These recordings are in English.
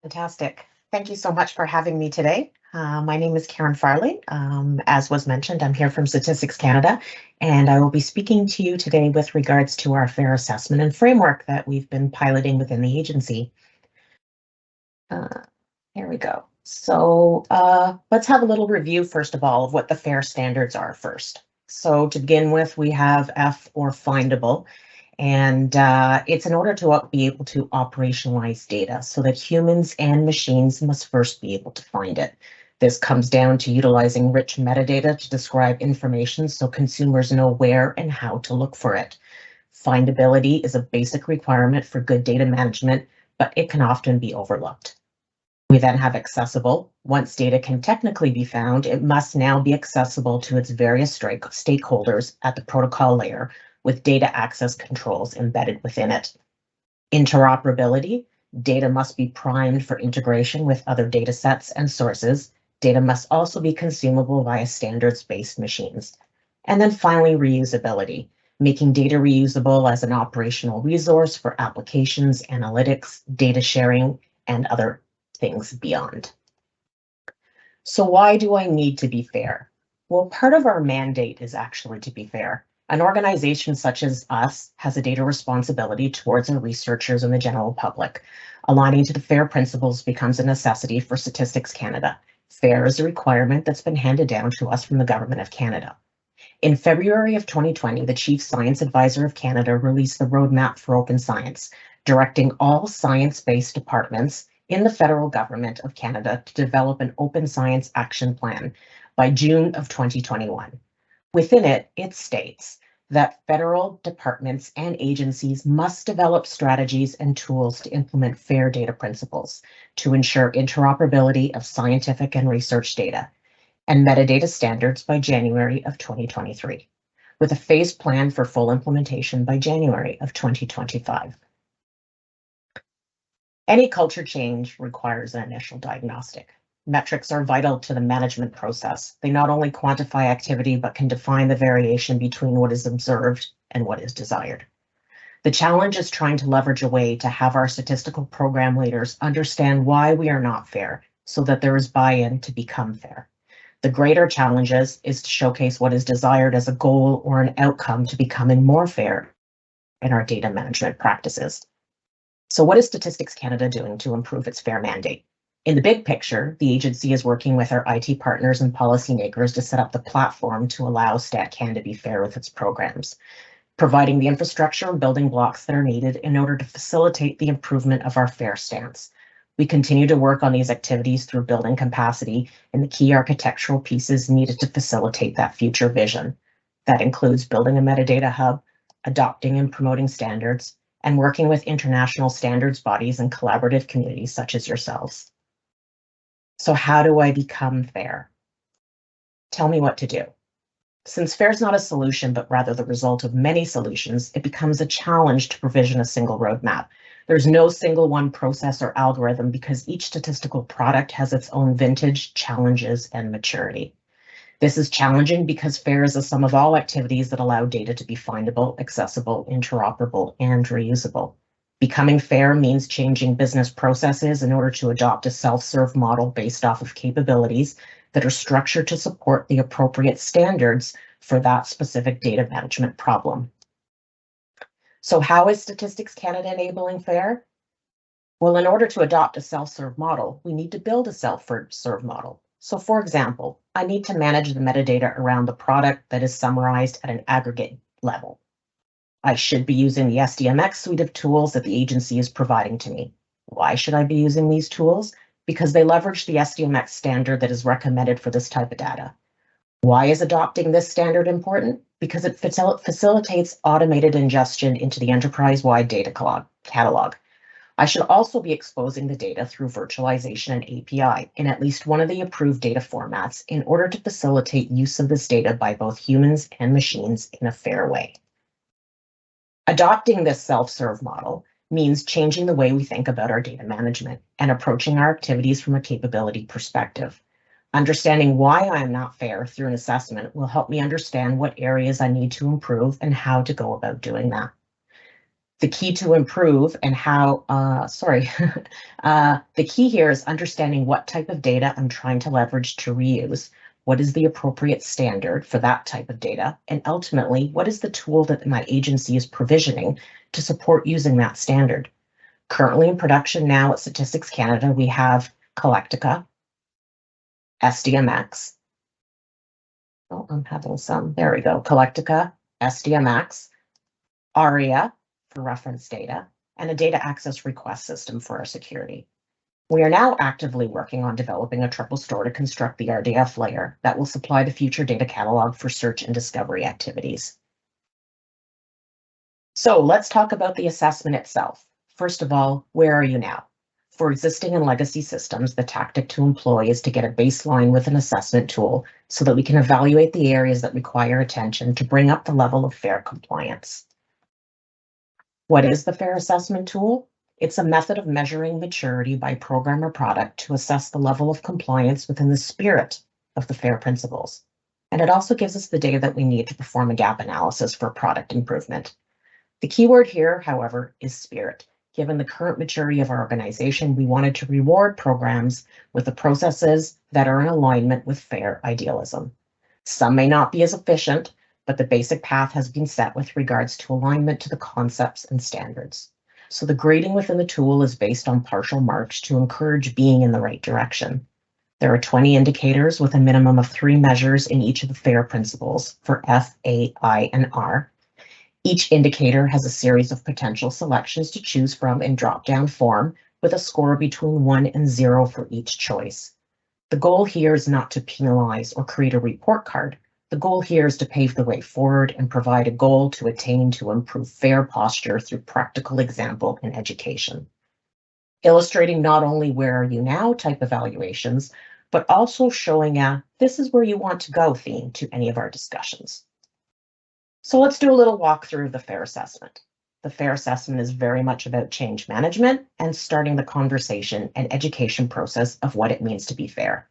Fantastic. Thank you so much for having me today. My name is Karen Farley. As was mentioned, I'm here from Statistics Canada, and I will be speaking to you today with regards to our fair assessment and framework that we've been piloting within the agency. Here we go. So let's have a little review, first of all, of what the FAIR standards are first. So to begin with, we have F, or findable. And it's in order to be able to operationalize data so that humans and machines must first be able to find it. This comes down to utilizing rich metadata to describe information so consumers know where and how to look for it. Findability is a basic requirement for good data management, but it can often be overlooked. We then have accessible. Once data can technically be found, it must now be accessible to its various stakeholders at the protocol layer, with data access controls embedded within it. Interoperability. Data must be primed for integration with other data sets and sources. Data must also be consumable via standards-based machines. And then finally, reusability, making data reusable as an operational resource for applications, analytics, data sharing, and other things beyond. So why do I need to be fair? Well, part of our mandate is actually to be fair. An organization such as us has a data responsibility towards our researchers and the general public. Aligning to the FAIR principles becomes a necessity for Statistics Canada. FAIR is a requirement that's been handed down to us from the Government of Canada. In February of 2020, the Chief Science Advisor of Canada released the Roadmap for Open Science, directing all science-based departments in the federal government of Canada to develop an open science action plan by June of 2021. Within it, it states that federal departments and agencies must develop strategies and tools to implement FAIR data principles to ensure interoperability of scientific and research data and metadata standards by January of 2023, with a phased plan for full implementation by January of 2025. Any culture change requires an initial diagnostic. Metrics are vital to the management process. They not only quantify activity, but can define the variation between what is observed and what is desired. The challenge is trying to leverage a way to have our statistical program leaders understand why we are not fair, so that there is buy-in to become fair. The greater challenge is to showcase what is desired as a goal or an outcome to becoming more fair in our data management practices. So what is Statistics Canada doing to improve its FAIR mandate? In the big picture, the agency is working with our IT partners and policymakers to set up the platform to allow StatCan to be fair with its programs, providing the infrastructure and building blocks that are needed in order to facilitate the improvement of our FAIR stance. We continue to work on these activities through building capacity and the key architectural pieces needed to facilitate that future vision. That includes building a metadata hub, adopting and promoting standards, and working with international standards bodies and collaborative communities such as yourselves. So how do I become fair? Tell me what to do. Since FAIR is not a solution, but rather the result of many solutions, it becomes a challenge to provision a single roadmap. There's no single one process or algorithm because each statistical product has its own vintage, challenges, and maturity. This is challenging because FAIR is a sum of all activities that allow data to be findable, accessible, interoperable, and reusable. Becoming fair means changing business processes in order to adopt a self-serve model based off of capabilities that are structured to support the appropriate standards for that specific data management problem. So how is Statistics Canada enabling FAIR? Well, in order to adopt a self-serve model, we need to build a self-serve model. So for example, I need to manage the metadata around the product that is summarized at an aggregate level. I should be using the SDMX suite of tools that the agency is providing to me. Why should I be using these tools? Because they leverage the SDMX standard that is recommended for this type of data. Why is adopting this standard important? Because it facilitates automated ingestion into the enterprise-wide data catalog. I should also be exposing the data through virtualization and API in at least one of the approved data formats in order to facilitate use of this data by both humans and machines in a fair way. Adopting this self-serve model means changing the way we think about our data management and approaching our activities from a capability perspective. Understanding why I am not fair through an assessment will help me understand what areas I need to improve and how to go about doing that. The key to improve and how, the key here is understanding what type of data I'm trying to leverage to reuse, what is the appropriate standard for that type of data, and ultimately, what is the tool that my agency is provisioning to support using that standard. Currently in production now at Statistics Canada, we have Collectica, SDMX. Oh, I'm having some, there we go, Collectica, SDMX, ARIA for reference data, and a data access request system for our security. We are now actively working on developing a triple store to construct the RDF layer that will supply the future data catalog for search and discovery activities. So let's talk about the assessment itself. First of all, where are you now? For existing and legacy systems, the tactic to employ is to get a baseline with an assessment tool so that we can evaluate the areas that require attention to bring up the level of FAIR compliance. What is the FAIR assessment tool? It's a method of measuring maturity by program or product to assess the level of compliance within the spirit of the FAIR principles. And it also gives us the data that we need to perform a gap analysis for product improvement. The keyword here, however, is spirit. Given the current maturity of our organization, we wanted to reward programs with the processes that are in alignment with FAIR idealism. Some may not be as efficient, but the basic path has been set with regards to alignment to the concepts and standards. So the grading within the tool is based on partial marks to encourage being in the right direction. There are 20 indicators with a minimum of 3 measures in each of the FAIR principles for F, A, I, and R. Each indicator has a series of potential selections to choose from in drop-down form with a score between 1 and 0 for each choice. The goal here is not to penalize or create a report card. The goal here is to pave the way forward and provide a goal to attain to improve FAIR posture through practical example and education. Illustrating not only where are you now type evaluations, but also showing a this is where you want to go theme to any of our discussions. So let's do a little walkthrough of the FAIR assessment. The FAIR assessment is very much about change management and starting the conversation and education process of what it means to be fair.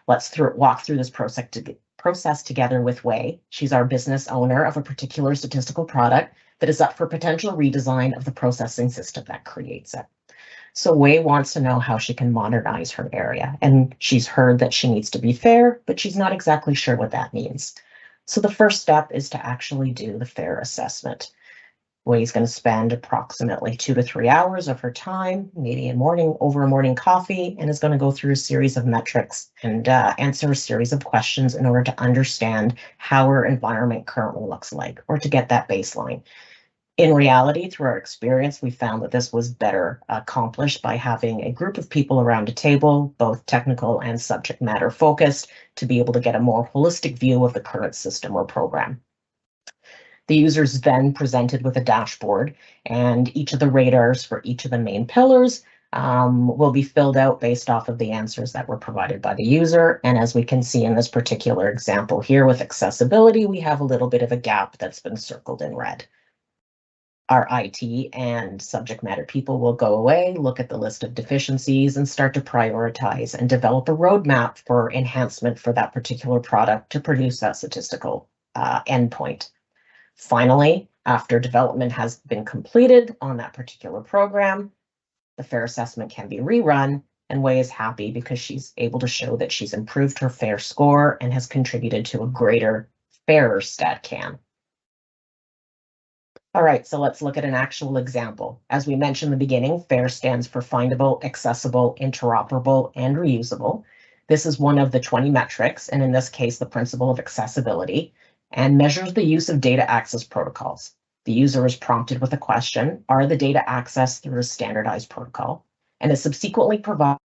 Let's walk through this process together with Wei. She's our business owner of a particular statistical product that is up for potential redesign of the processing system that creates it. So Wei wants to know how she can modernize her area, and she's heard that she needs to be fair, but she's not exactly sure what that means. So the first step is to actually do the FAIR assessment. Wei's going to spend approximately 2 to 3 hours of her time, maybe over a morning coffee, and is going to go through a series of metrics and answer a series of questions in order to understand how her environment currently looks like, or to get that baseline. In reality, through our experience, we found that this was better accomplished by having a group of people around a table, both technical and subject matter focused, to be able to get a more holistic view of the current system or program. The user is then presented with a dashboard, and each of the radars for each of the main pillars will be filled out based off of the answers that were provided by the user. And as we can see in this particular example here with accessibility, we have a little bit of a gap that's been circled in red. Our IT and subject matter people will go away, look at the list of deficiencies, and start to prioritize and develop a roadmap for enhancement for that particular product to produce that statistical endpoint. Finally, after development has been completed on that particular program, the FAIR assessment can be rerun, and Wei is happy because she's able to show that she's improved her FAIR score and has contributed to a greater, fairer StatCan. All right, so let's look at an actual example. As we mentioned in the beginning, FAIR stands for findable, accessible, interoperable, and reusable. This is one of the 20 metrics, and in this case, the principle of accessibility, and measures the use of data access protocols. The user is prompted with a question, are the data accessed through a standardized protocol? And is subsequently provided,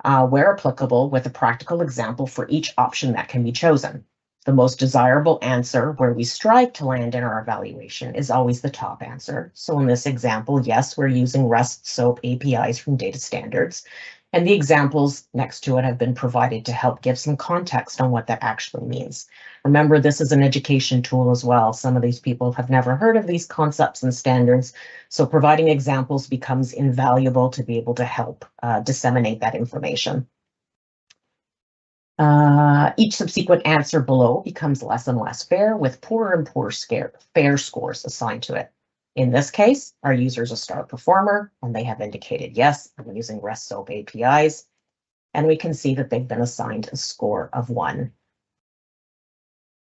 where applicable, with a practical example for each option that can be chosen. The most desirable answer, where we strive to land in our evaluation, is always the top answer. So in this example, yes, we're using REST SOAP APIs from data standards, and the examples next to it have been provided to help give some context on what that actually means. Remember, this is an education tool as well. Some of these people have never heard of these concepts and standards, so providing examples becomes invaluable to be able to help disseminate that information. Each subsequent answer below becomes less and less fair, with poorer and poorer fair scores assigned to it. In this case, our user is a star performer, and they have indicated, yes, I'm using REST SOAP APIs, and we can see that they've been assigned a score of 1.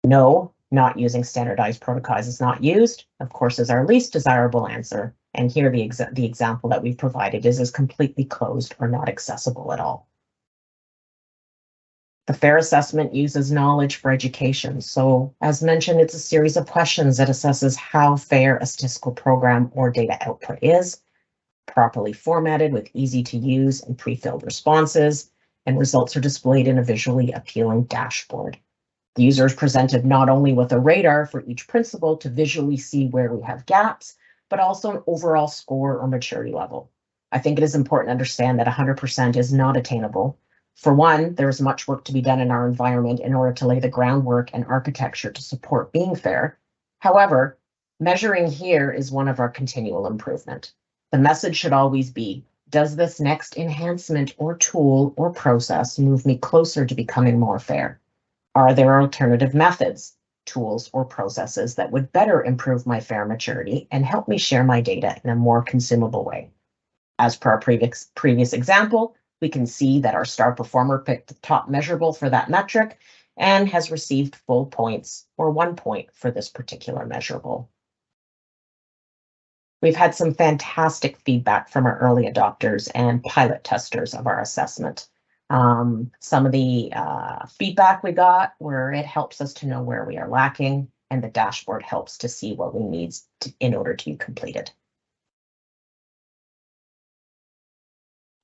No, not using standardized protocols is not used, of course, is our least desirable answer, and here the example that we've provided is completely closed or not accessible at all. The FAIR assessment uses knowledge for education. So as mentioned, it's a series of questions that assesses how fair a statistical program or data output is, properly formatted with easy to use and pre-filled responses, and results are displayed in a visually appealing dashboard. The user is presented not only with a radar for each principle to visually see where we have gaps, but also an overall score or maturity level. I think it is important to understand that 100% is not attainable. For one, there is much work to be done in our environment in order to lay the groundwork and architecture to support being fair. However, measuring here is one of our continual improvement. The message should always be, does this next enhancement or tool or process move me closer to becoming more fair? Are there alternative methods, tools, or processes that would better improve my fair maturity and help me share my data in a more consumable way? As per our previous example, we can see that our star performer picked the top measurable for that metric and has received full points or 1 point for this particular measurable. We've had some fantastic feedback from our early adopters and pilot testers of our assessment. Some of the feedback we got where it helps us to know where we are lacking, and the dashboard helps to see what we need in order to be completed.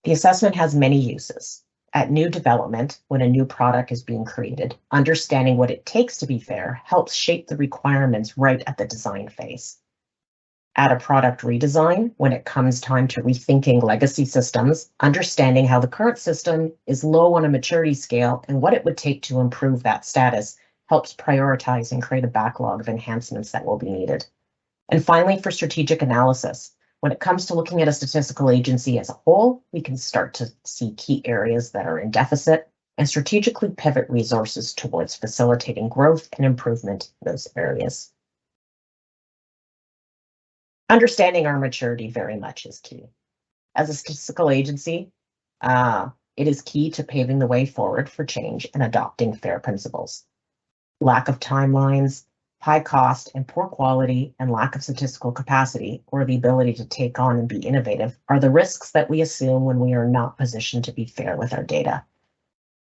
The assessment has many uses. At new development, when a new product is being created, understanding what it takes to be fair helps shape the requirements right at the design phase. At a product redesign, when it comes time to rethinking legacy systems, understanding how the current system is low on a maturity scale and what it would take to improve that status helps prioritize and create a backlog of enhancements that will be needed. And finally, for strategic analysis, when it comes to looking at a statistical agency as a whole, we can start to see key areas that are in deficit and strategically pivot resources towards facilitating growth and improvement in those areas. Understanding our maturity very much is key. As a statistical agency, it is key to paving the way forward for change and adopting FAIR principles. Lack of timelines, high cost and poor quality, and lack of statistical capacity or the ability to take on and be innovative are the risks that we assume when we are not positioned to be fair with our data.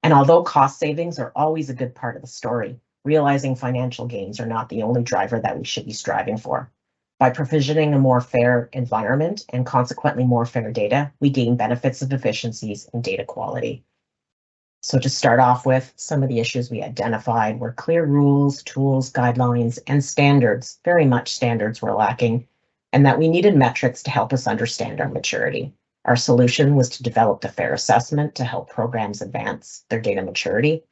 And although cost savings are always a good part of the story, realizing financial gains are not the only driver that we should be striving for. By provisioning a more fair environment and consequently more fair data, we gain benefits of efficiencies and data quality. So to start off with, some of the issues we identified were clear rules, tools, guidelines, and standards. Very much standards were lacking, and that we needed metrics to help us understand our maturity. Our solution was to develop the FAIR assessment to help programs advance their data maturity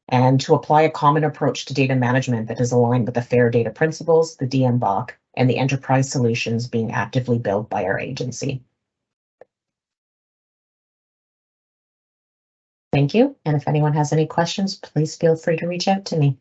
and to apply a common approach to data management that is aligned with the FAIR data principles, the DMBOK, and the enterprise solutions being actively built by our agency. Thank you, and if anyone has any questions, please feel free to reach out to me.